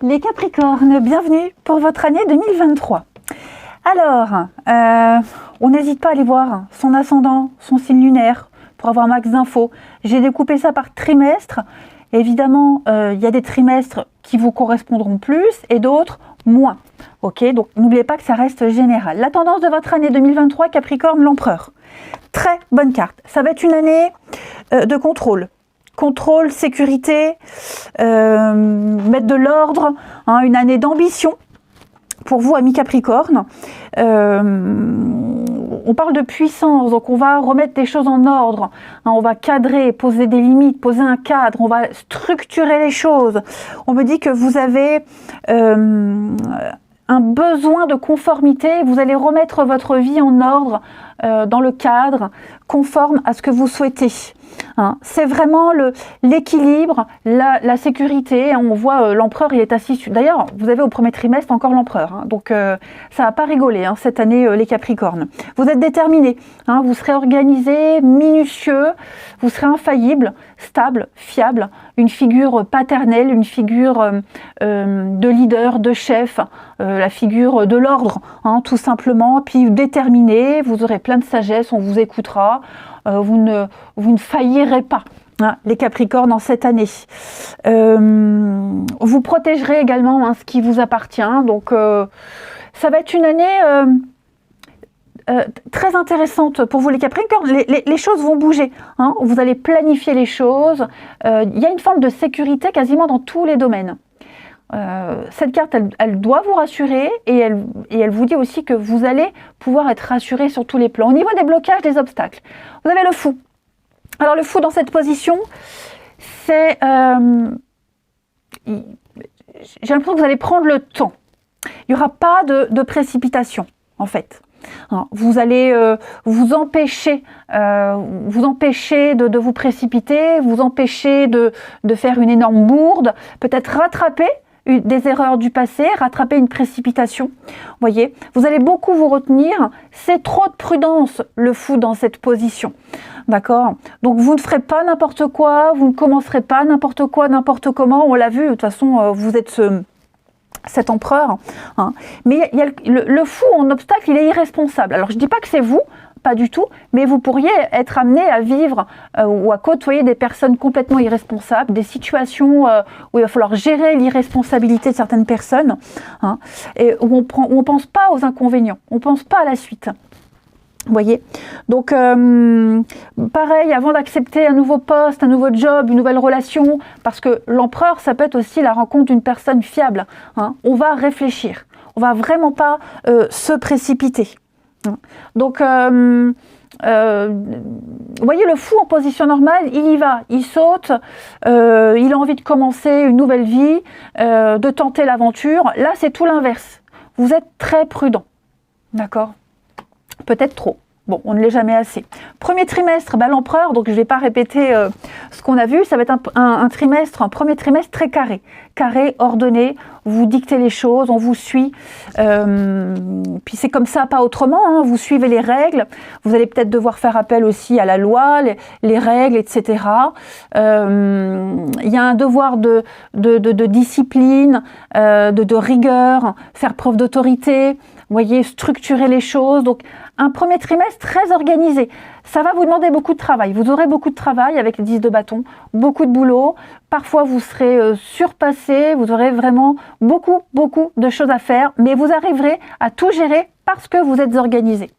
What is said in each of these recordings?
Les Capricornes, bienvenue pour votre année 2023. Alors, on n'hésite pas à aller voir son ascendant, son signe lunaire, pour avoir un max d'infos. J'ai découpé ça par trimestre. Évidemment, il y a des trimestres qui vous correspondront plus et d'autres moins. Ok, donc n'oubliez pas que ça reste général. La tendance de votre année 2023, Capricorne, l'empereur. Très bonne carte. Ça va être une année de contrôle. Contrôle, sécurité, mettre de l'ordre, hein, une année d'ambition pour vous, amis Capricorne. On parle de puissance, donc on va remettre les choses en ordre, hein, on va cadrer, poser des limites, poser un cadre, on va structurer les choses. On me dit que vous avez un besoin de conformité, vous allez remettre votre vie en ordre dans le cadre conforme à ce que vous souhaitez. Hein, c'est vraiment l'équilibre, la sécurité. On voit l'empereur, il est assis. D'ailleurs, vous avez au premier trimestre encore l'empereur. Hein, donc, ça va pas rigoler hein, cette année, les Capricornes. Vous êtes déterminés. Hein, vous serez organisés, minutieux. Vous serez infaillible, stable, fiable. Une figure paternelle, une figure de leader, de chef. La figure de l'ordre, hein, tout simplement. Puis déterminé, vous aurez plein de sagesse, on vous écoutera. Vous ne faillirez pas, hein, les Capricornes, en cette année. Vous protégerez également hein, ce qui vous appartient. Donc, ça va être une année très intéressante pour vous, les Capricornes. Les choses vont bouger. Hein, vous allez planifier les choses. Il y a une forme de sécurité quasiment dans tous les domaines. Cette carte, elle doit vous rassurer et elle vous dit aussi que vous allez pouvoir être rassuré sur tous les plans. Au niveau des blocages, des obstacles, vous avez le fou. Alors le fou dans cette position, c'est... j'ai l'impression que vous allez prendre le temps. Il n'y aura pas de précipitation, en fait. Vous allez vous empêcher de vous précipiter, vous empêcher de faire une énorme bourde, peut-être rattraper des erreurs du passé, rattraper une précipitation. Voyez, vous allez beaucoup vous retenir. C'est trop de prudence, le fou, dans cette position. D'accord? Donc, vous ne ferez pas n'importe quoi, vous ne commencerez pas n'importe quoi, n'importe comment. On l'a vu, de toute façon, vous êtes cet empereur. Hein. Mais il y a le fou en obstacle, il est irresponsable. Alors, je ne dis pas que c'est vous, pas du tout, mais vous pourriez être amené à vivre ou à côtoyer des personnes complètement irresponsables, des situations où il va falloir gérer l'irresponsabilité de certaines personnes, hein, et où on pense pas aux inconvénients, on pense pas à la suite. Vous voyez, donc pareil, avant d'accepter un nouveau poste, un nouveau job, une nouvelle relation, parce que l'empereur, ça peut être aussi la rencontre d'une personne fiable. Hein, on va réfléchir, on va vraiment pas se précipiter. Donc, vous voyez, le fou en position normale, il y va, il saute, il a envie de commencer une nouvelle vie, de tenter l'aventure. Là, c'est tout l'inverse. Vous êtes très prudent, d'accord? Peut-être trop. Bon, on ne l'est jamais assez. Premier trimestre, l'empereur, donc je ne vais pas répéter ce qu'on a vu, ça va être un premier trimestre très carré. Carré, ordonné, vous dictez les choses, on vous suit. Puis c'est comme ça, pas autrement, hein, vous suivez les règles. Vous allez peut-être devoir faire appel aussi à la loi, les règles, etc. Il y a un devoir de discipline, de rigueur, faire preuve d'autorité. Vous voyez, structurer les choses. Donc, un premier trimestre très organisé. Ça va vous demander beaucoup de travail. Vous aurez beaucoup de travail avec les 10 de bâton, beaucoup de boulot. Parfois, vous serez surpassé. Vous aurez vraiment beaucoup de choses à faire. Mais vous arriverez à tout gérer parce que vous êtes organisé.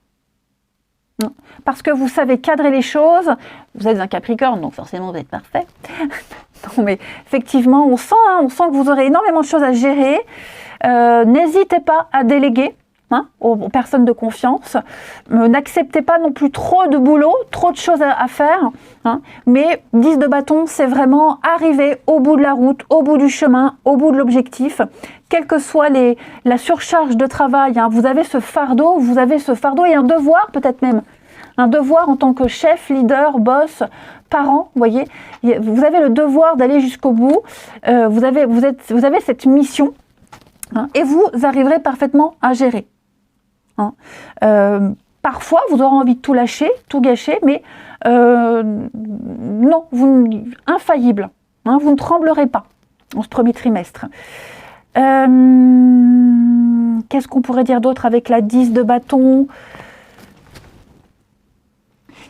Parce que vous savez cadrer les choses. Vous êtes un Capricorne, donc forcément, vous êtes parfait. Non, mais effectivement, on sent que vous aurez énormément de choses à gérer. N'hésitez pas à déléguer. Hein, aux personnes de confiance. N'acceptez pas non plus trop de boulot, trop de choses à faire. Hein, mais 10 de bâton, c'est vraiment arriver au bout de la route, au bout du chemin, au bout de l'objectif. Quelle que soit la surcharge de travail, hein, vous avez ce fardeau et un devoir peut-être même. Un devoir en tant que chef, leader, boss, parent, vous voyez. Vous avez le devoir d'aller jusqu'au bout. Vous avez cette mission. Hein, et vous arriverez parfaitement à gérer. Hein. Parfois, vous aurez envie de tout lâcher, tout gâcher, mais non, infaillible. Hein, vous ne tremblerez pas en ce premier trimestre. Qu'est-ce qu'on pourrait dire d'autre avec la 10 de bâton?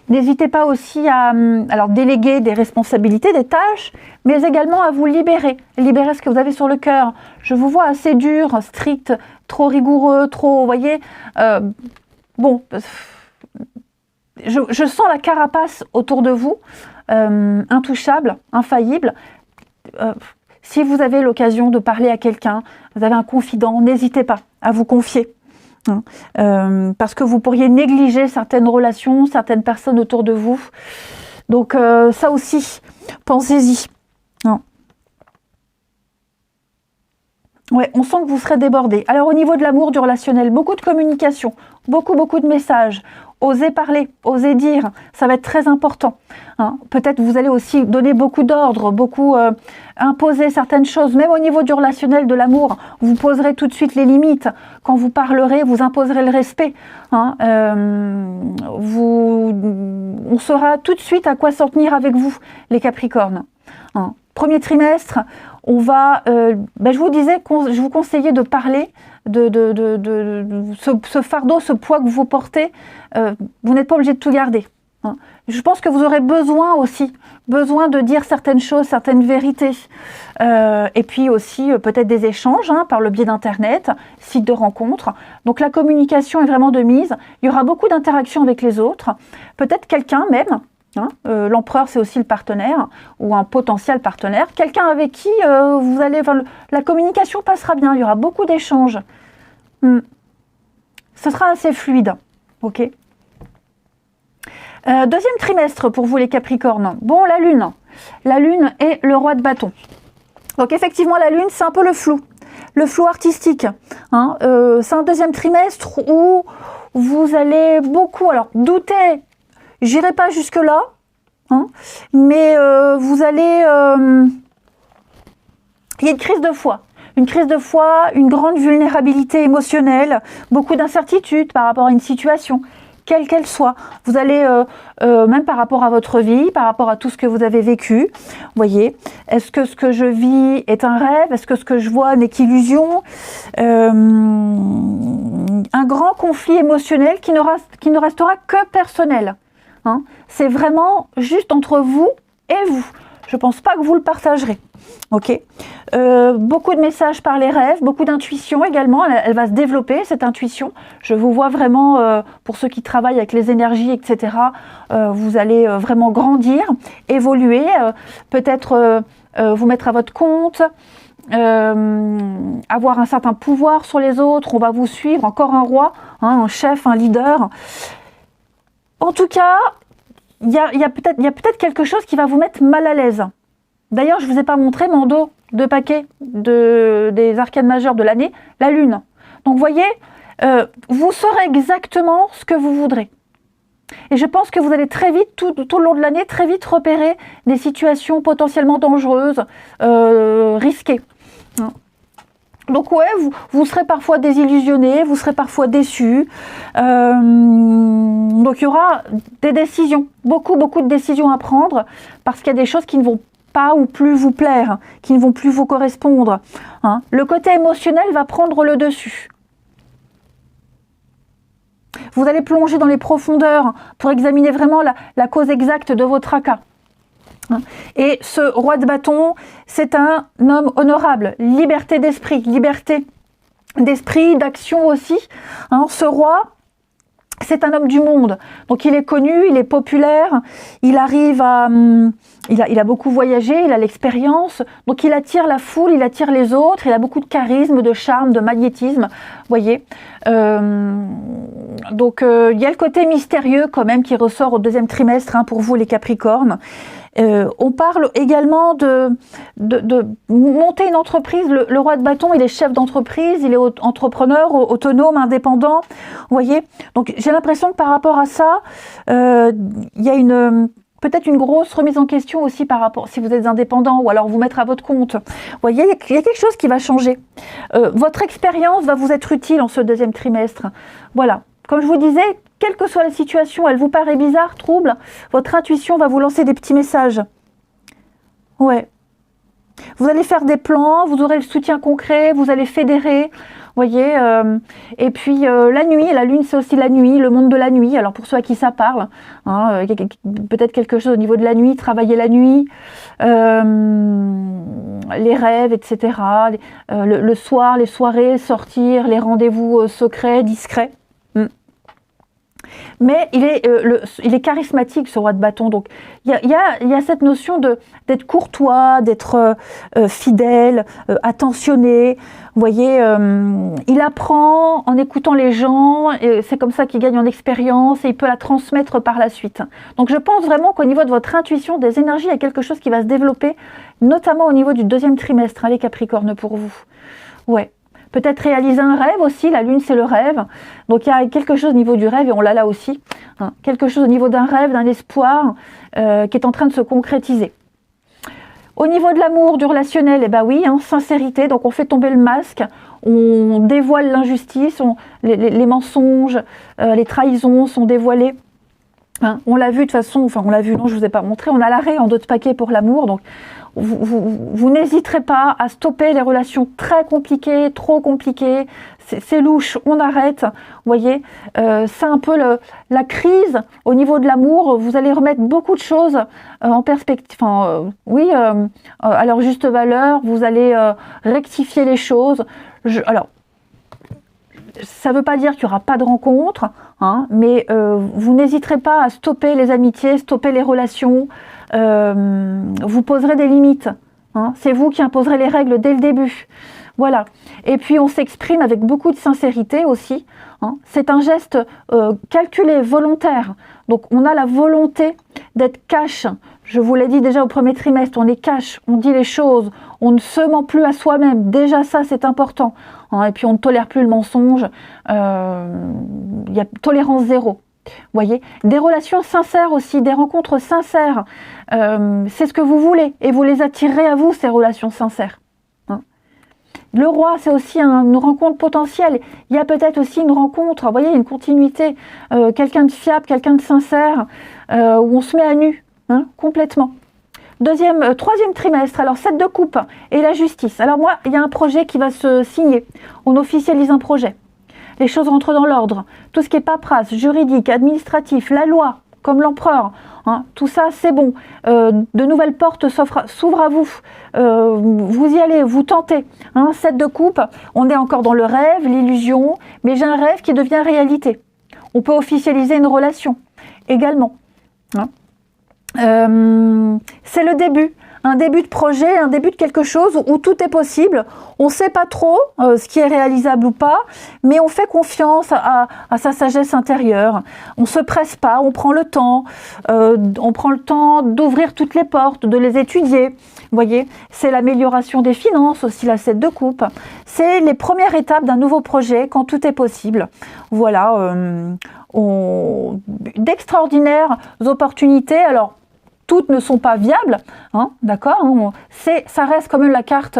N'hésitez pas aussi à alors, déléguer des responsabilités, des tâches, mais également à vous libérer. Libérer ce que vous avez sur le cœur. Je vous vois assez dur, strict, trop rigoureux, trop, vous voyez. Bon, je sens la carapace autour de vous, intouchable, infaillible. Si vous avez l'occasion de parler à quelqu'un, vous avez un confident, n'hésitez pas à vous confier. Parce que vous pourriez négliger certaines relations, certaines personnes autour de vous. Donc ça aussi, pensez-y. Ouais, on sent que vous serez débordé. Alors au niveau de l'amour, du relationnel, beaucoup de communication, beaucoup de messages. Osez parler, osez dire, ça va être très important. Peut-être vous allez aussi donner beaucoup d'ordres, imposer certaines choses. Même au niveau du relationnel, de l'amour, vous poserez tout de suite les limites. Quand vous parlerez, vous imposerez le respect. On saura tout de suite à quoi s'en tenir avec vous, les Capricornes. Premier trimestre, on va, je vous disais, je vous conseillais de parler de ce fardeau, ce poids que vous portez. Vous n'êtes pas obligé de tout garder. Je pense que vous aurez besoin de dire certaines choses, certaines vérités. Et puis aussi peut-être des échanges par le biais d'Internet, sites de rencontres. Donc la communication est vraiment de mise. Il y aura beaucoup d'interactions avec les autres. Peut-être quelqu'un même. L'empereur, c'est aussi le partenaire ou un potentiel partenaire, quelqu'un avec qui vous allez, la communication passera bien, il y aura beaucoup d'échanges. Ce sera assez fluide. Ok. Deuxième trimestre pour vous les Capricornes. Bon, la lune est le roi de bâton. Donc effectivement, la lune, c'est un peu le flou artistique. C'est un deuxième trimestre où vous allez beaucoup, alors douter. J'irai pas jusque-là, mais vous allez... il y a une crise de foi. Une grande vulnérabilité émotionnelle, beaucoup d'incertitudes par rapport à une situation, quelle qu'elle soit. Vous allez, même par rapport à votre vie, par rapport à tout ce que vous avez vécu, voyez, est-ce que ce que je vis est un rêve? Est-ce que ce que je vois n'est qu'illusion? Un grand conflit émotionnel qui ne restera que personnel. C'est vraiment juste entre vous et vous. Je ne pense pas que vous le partagerez. Ok. Beaucoup de messages par les rêves, beaucoup d'intuition également. Elle va se développer, cette intuition. Je vous vois vraiment, pour ceux qui travaillent avec les énergies, etc., vous allez vraiment grandir, évoluer, peut-être vous mettre à votre compte, avoir un certain pouvoir sur les autres. On va vous suivre, encore un roi, un chef, un leader. En tout cas, il y a peut-être quelque chose qui va vous mettre mal à l'aise. D'ailleurs, je ne vous ai pas montré mon dos de paquet des arcanes majeures de l'année, la lune. Donc, vous voyez, vous saurez exactement ce que vous voudrez. Et je pense que vous allez très vite, tout le long de l'année, très vite repérer des situations potentiellement dangereuses, risquées. Donc ouais, vous serez parfois désillusionné, vous serez parfois déçu. Donc il y aura des décisions, beaucoup de décisions à prendre, parce qu'il y a des choses qui ne vont pas ou plus vous plaire, qui ne vont plus vous correspondre. Le côté émotionnel va prendre le dessus. Vous allez plonger dans les profondeurs pour examiner vraiment la cause exacte de vos tracas. Et ce roi de bâton, c'est un homme honorable, liberté d'esprit, d'action aussi. Ce roi, c'est un homme du monde. Donc il est connu, il est populaire, il arrive à... Il a beaucoup voyagé, il a l'expérience, donc il attire la foule, il attire les autres, il a beaucoup de charisme, de charme, de magnétisme, voyez. Donc il y a le côté mystérieux quand même qui ressort au deuxième trimestre pour vous les Capricornes. On parle également de monter une entreprise. Le roi de bâton, il est chef d'entreprise, il est entrepreneur, autonome, indépendant. Vous voyez. Donc j'ai l'impression que par rapport à ça, il y a peut-être une grosse remise en question aussi par rapport, si vous êtes indépendant ou alors vous mettre à votre compte. Vous voyez, il y a quelque chose qui va changer. Votre expérience va vous être utile en ce deuxième trimestre. Voilà. Comme je vous disais, quelle que soit la situation, elle vous paraît bizarre, trouble, votre intuition va vous lancer des petits messages. Ouais. Vous allez faire des plans, vous aurez le soutien concret, vous allez fédérer, voyez. Et puis la nuit, la lune c'est aussi la nuit, le monde de la nuit. Alors pour ceux à qui ça parle, hein, peut-être quelque chose au niveau de la nuit, travailler la nuit, les rêves, etc. Le soir, les soirées, sortir, les rendez-vous secrets, discrets. Mais il est charismatique, ce roi de bâton. Donc il y a cette notion d'être courtois, d'être fidèle, attentionné. Vous voyez, il apprend en écoutant les gens, et c'est comme ça qu'il gagne en expérience et il peut la transmettre par la suite. Donc je pense vraiment qu'au niveau de votre intuition, des énergies, il y a quelque chose qui va se développer, notamment au niveau du deuxième trimestre, hein, les Capricornes, pour vous. Ouais. Peut-être réaliser un rêve aussi, la lune c'est le rêve, donc il y a quelque chose au niveau du rêve, et on l'a là aussi, hein, quelque chose au niveau d'un rêve, d'un espoir qui est en train de se concrétiser. Au niveau de l'amour, du relationnel, eh ben oui, hein, sincérité, donc on fait tomber le masque, on dévoile l'injustice, les mensonges, les trahisons sont dévoilées. Hein, on l'a vu de toute façon, enfin on l'a vu, non je ne vous ai pas montré, on a l'arrêt en d'autres paquets pour l'amour, donc vous n'hésiterez pas à stopper les relations très compliquées, trop compliquées, c'est louche, on arrête, vous voyez, c'est un peu la crise au niveau de l'amour, vous allez remettre beaucoup de choses en perspective, à leur juste valeur, vous allez rectifier les choses, alors, ça ne veut pas dire qu'il n'y aura pas de rencontre, hein, mais vous n'hésiterez pas à stopper les amitiés, stopper les relations, vous poserez des limites, hein, c'est vous qui imposerez les règles dès le début. Voilà. Et puis on s'exprime avec beaucoup de sincérité aussi, hein. C'est un geste calculé, volontaire. Donc on a la volonté d'être cash. Je vous l'ai dit déjà au premier trimestre, on est cash, on dit les choses, on ne se ment plus à soi-même. Déjà ça c'est important. Hein. Et puis on ne tolère plus le mensonge. Il y a tolérance zéro. Voyez, des relations sincères aussi, des rencontres sincères, c'est ce que vous voulez et vous les attirerez à vous, ces relations sincères. Hein. Le roi, c'est aussi une rencontre potentielle. Il y a peut-être aussi une rencontre, vous voyez, une continuité, quelqu'un de fiable, quelqu'un de sincère, où on se met à nu, hein, complètement. Troisième trimestre, alors 7 de coupe et la justice. Alors moi, il y a un projet qui va se signer, on officialise un projet. Les choses rentrent dans l'ordre. Tout ce qui est paperasse, juridique, administratif, la loi, comme l'empereur, hein, tout ça c'est bon. De nouvelles portes s'ouvrent à vous. Vous y allez, vous tentez. Hein, 7 de coupe, on est encore dans le rêve, l'illusion, mais j'ai un rêve qui devient réalité. On peut officialiser une relation également. Hein. C'est le début. Un début de projet, un début de quelque chose où tout est possible. On ne sait pas trop ce qui est réalisable ou pas, mais on fait confiance à sa sagesse intérieure. On ne se presse pas, on prend le temps. On prend le temps d'ouvrir toutes les portes, de les étudier. Vous voyez, c'est l'amélioration des finances, aussi la 7 de coupe. C'est les premières étapes d'un nouveau projet quand tout est possible. Voilà, d'extraordinaires opportunités. Alors, toutes ne sont pas viables, hein, d'accord, hein, ça reste quand même la carte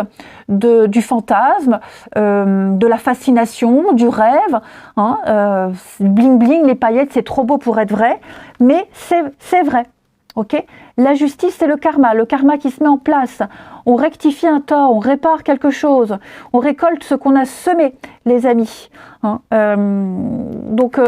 du fantasme, de la fascination, du rêve, hein, bling bling, les paillettes, c'est trop beau pour être vrai, mais c'est vrai. Okay, la justice, c'est le karma qui se met en place. On rectifie un tort, on répare quelque chose, on récolte ce qu'on a semé, les amis. Hein, donc,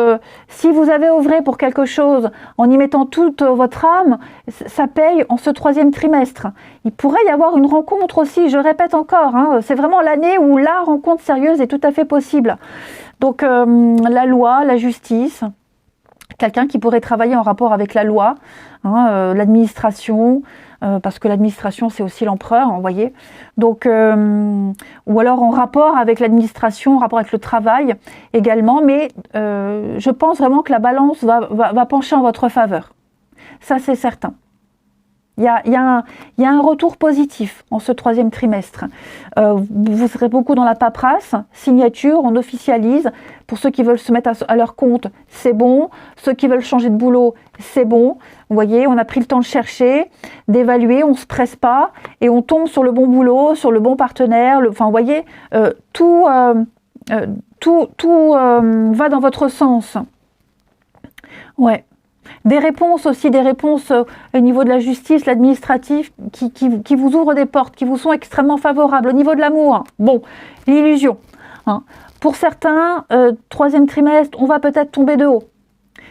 si vous avez œuvré pour quelque chose en y mettant toute votre âme, ça paye en ce troisième trimestre. Il pourrait y avoir une rencontre aussi, je répète encore, hein, c'est vraiment l'année où la rencontre sérieuse est tout à fait possible. Donc, la loi, la justice, quelqu'un qui pourrait travailler en rapport avec la loi, hein, l'administration, parce que l'administration c'est aussi l'empereur, vous voyez. Donc, ou alors en rapport avec l'administration, en rapport avec le travail également, mais je pense vraiment que la balance va pencher en votre faveur. Ça c'est certain. Il y a un retour positif en ce troisième trimestre. Vous serez beaucoup dans la paperasse, signature, on officialise. Pour ceux qui veulent se mettre à leur compte, c'est bon. Ceux qui veulent changer de boulot, c'est bon. Vous voyez, on a pris le temps de chercher, d'évaluer, on ne se presse pas et on tombe sur le bon boulot, sur le bon partenaire. Enfin, vous voyez, tout va dans votre sens. Ouais. Des réponses aussi, des réponses au niveau de la justice, l'administratif, qui vous ouvrent des portes, qui vous sont extrêmement favorables. Au niveau de l'amour, bon, l'illusion. Hein. Pour certains, troisième trimestre, on va peut-être tomber de haut.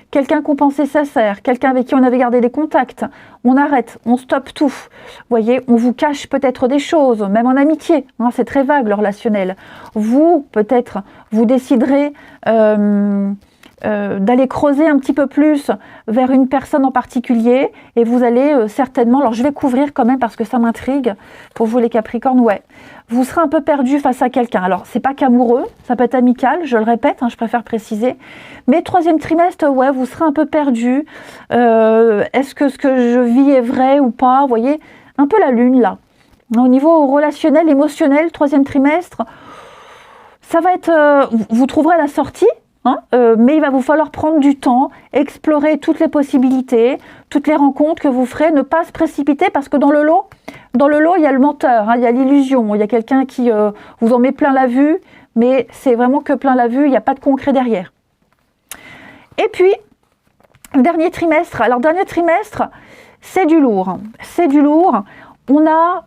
Quelqu'un qu'on pensait sincère, quelqu'un avec qui on avait gardé des contacts, on arrête, on stoppe tout. Vous voyez, on vous cache peut-être des choses, même en amitié, hein, c'est très vague le relationnel. Vous, peut-être, vous déciderez d'aller creuser un petit peu plus vers une personne en particulier et vous allez certainement, alors je vais couvrir quand même parce que ça m'intrigue, pour vous les Capricornes, ouais, vous serez un peu perdu face à quelqu'un. Alors c'est pas qu'amoureux, ça peut être amical, je le répète, hein, je préfère préciser, mais troisième trimestre, ouais, vous serez un peu perdu. Est-ce que ce que je vis est vrai ou pas? Vous voyez, un peu la lune là. Au niveau relationnel, émotionnel, troisième trimestre, ça va être, vous trouverez la sortie. Hein, mais il va vous falloir prendre du temps, explorer toutes les possibilités, toutes les rencontres que vous ferez, ne pas se précipiter parce que dans le lot, il y a le menteur, hein, il y a l'illusion, il y a quelqu'un qui vous en met plein la vue, mais c'est vraiment que plein la vue, il n'y a pas de concret derrière. Et puis, dernier trimestre, alors dernier trimestre, c'est du lourd, c'est du lourd, on a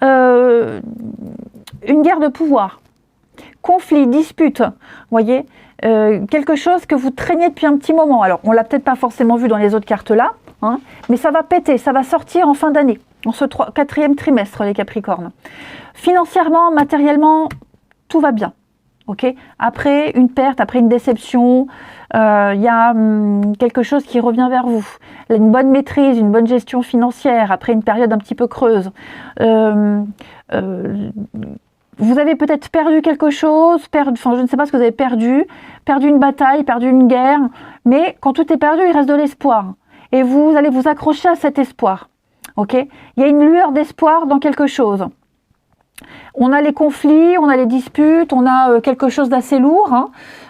une guerre de pouvoir, conflit, dispute, vous voyez, quelque chose que vous traînez depuis un petit moment. Alors, on l'a peut-être pas forcément vu dans les autres cartes là, hein, mais ça va péter, ça va sortir en fin d'année, en ce quatrième trimestre, les Capricornes. Financièrement, matériellement, tout va bien. Ok. Après une perte, après une déception, il y a quelque chose qui revient vers vous. Une bonne maîtrise, une bonne gestion financière, après une période un petit peu creuse. Vous avez peut-être perdu quelque chose, je ne sais pas ce que vous avez perdu une bataille, perdu une guerre, mais quand tout est perdu, il reste de l'espoir. Et vous allez vous accrocher à cet espoir. Ok ? Il y a une lueur d'espoir dans quelque chose. On a les conflits, on a les disputes, on a quelque chose d'assez lourd. Hein.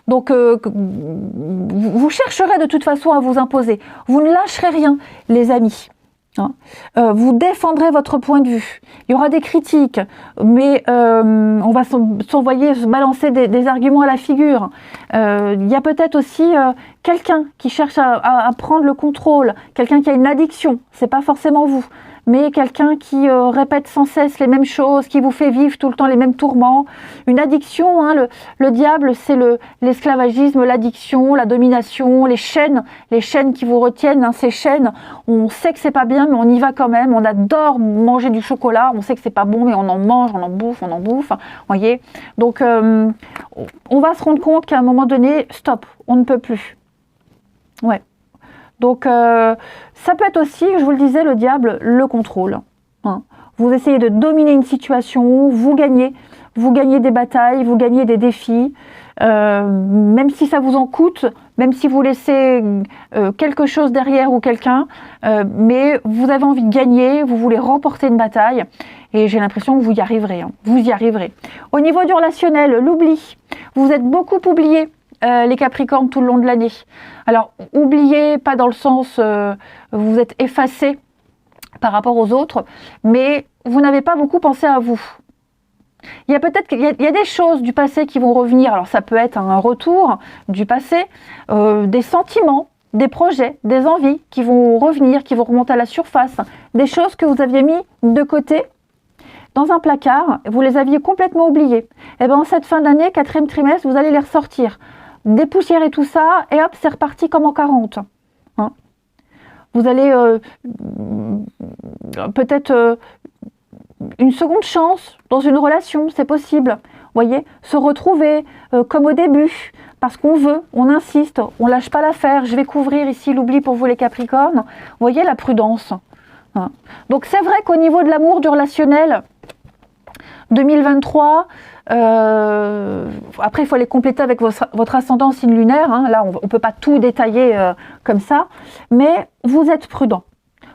Donc, vous chercherez de toute façon à vous imposer. Vous ne lâcherez rien, les amis. Hein. Vous défendrez votre point de vue. Il y aura des critiques, mais on va s'envoyer, se balancer des arguments à la figure. Il y a peut-être aussi quelqu'un qui cherche à prendre le contrôle, quelqu'un qui a une addiction. C'est pas forcément vous, mais quelqu'un qui répète sans cesse les mêmes choses, qui vous fait vivre tout le temps les mêmes tourments. Une addiction, hein, le diable, c'est l'esclavagisme, l'addiction, la domination, les chaînes qui vous retiennent. Hein, ces chaînes, on sait que c'est pas bien, mais on y va quand même. On adore manger du chocolat, on sait que c'est pas bon, mais on en mange, on en bouffe. Voyez. Donc, on va se rendre compte qu'à un moment donné, stop, on ne peut plus. Ouais. Donc, ça peut être aussi, je vous le disais, le diable, le contrôle. Hein. Vous essayez de dominer une situation, vous gagnez des batailles, vous gagnez des défis, même si ça vous en coûte, même si vous laissez quelque chose derrière ou quelqu'un, mais vous avez envie de gagner, vous voulez remporter une bataille, et j'ai l'impression que vous y arriverez. Hein. Vous y arriverez. Au niveau du relationnel, l'oubli. Vous êtes beaucoup oubliés. Les Capricornes tout le long de l'année. Alors, oubliez, pas dans le sens vous êtes effacés par rapport aux autres, mais vous n'avez pas beaucoup pensé à vous. Il y a peut-être qu'il y a des choses du passé qui vont revenir. Alors, ça peut être un retour du passé, des sentiments, des projets, des envies qui vont revenir, qui vont remonter à la surface, des choses que vous aviez mis de côté dans un placard, vous les aviez complètement oubliées. Et bien, en cette fin d'année, quatrième trimestre, vous allez les ressortir. Dépoussiérer tout ça, et hop, c'est reparti comme en 40. Hein. Vous allez peut-être une seconde chance dans une relation, c'est possible. Voyez, se retrouver comme au début, parce qu'on veut, on insiste, on lâche pas l'affaire. Je vais couvrir ici l'oubli pour vous les Capricornes. Voyez la prudence. Hein. Donc c'est vrai qu'au niveau de l'amour, du relationnel, 2023, après il faut les compléter avec votre ascendant signe lunaire, hein. Là on ne peut pas tout détailler comme ça, mais vous êtes prudent.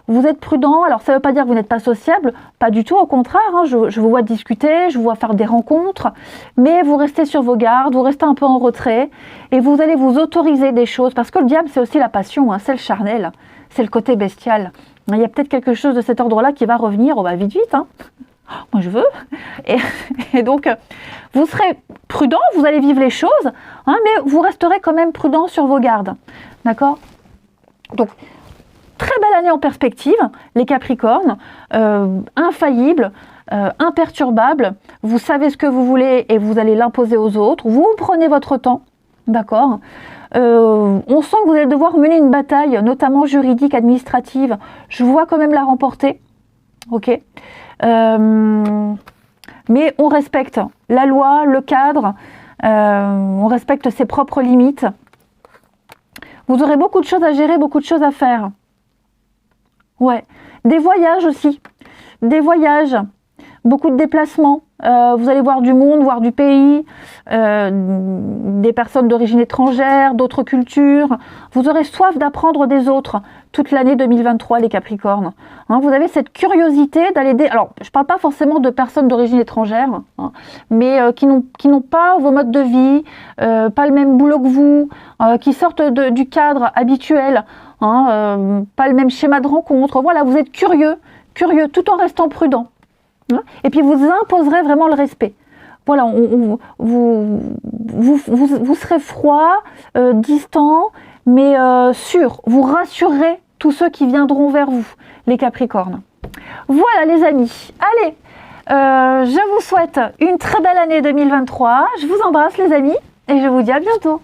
Vous êtes prudent, alors ça ne veut pas dire que vous n'êtes pas sociable, pas du tout, au contraire, hein. Je vous vois discuter, je vous vois faire des rencontres, mais vous restez sur vos gardes, vous restez un peu en retrait, et vous allez vous autoriser des choses, parce que le diable c'est aussi la passion, hein, c'est le charnel, c'est le côté bestial. Il y a peut-être quelque chose de cet ordre-là qui va revenir, on va vite, hein. Moi je veux, et donc vous serez prudent, vous allez vivre les choses, hein, mais vous resterez quand même prudent sur vos gardes, d'accord? Donc belle année en perspective, les Capricornes, infaillibles, imperturbables. Vous savez ce que vous voulez et vous allez l'imposer aux autres. Vous prenez votre temps, d'accord. On sent que vous allez devoir mener une bataille, notamment juridique, administrative. Je vois quand même la remporter, ok. Mais on respecte la loi, le cadre, on respecte ses propres limites. Vous aurez beaucoup de choses à gérer, beaucoup de choses à faire. Ouais, des voyages aussi, des voyages, beaucoup de déplacements. Vous allez voir du monde, voir du pays, des personnes d'origine étrangère, d'autres cultures. Vous aurez soif d'apprendre des autres toute l'année 2023, les Capricornes. Hein, vous avez cette curiosité d'aller... Alors, je ne parle pas forcément de personnes d'origine étrangère, hein, mais qui n'ont pas vos modes de vie, pas le même boulot que vous, qui sortent du cadre habituel, hein, pas le même schéma de rencontre. Voilà, vous êtes curieux tout en restant prudent. Et puis vous imposerez vraiment le respect. Voilà, vous serez froid, distant, mais sûr. Vous rassurerez tous ceux qui viendront vers vous, les Capricornes. Voilà les amis. Allez, je vous souhaite une très belle année 2023. Je vous embrasse les amis et je vous dis à bientôt.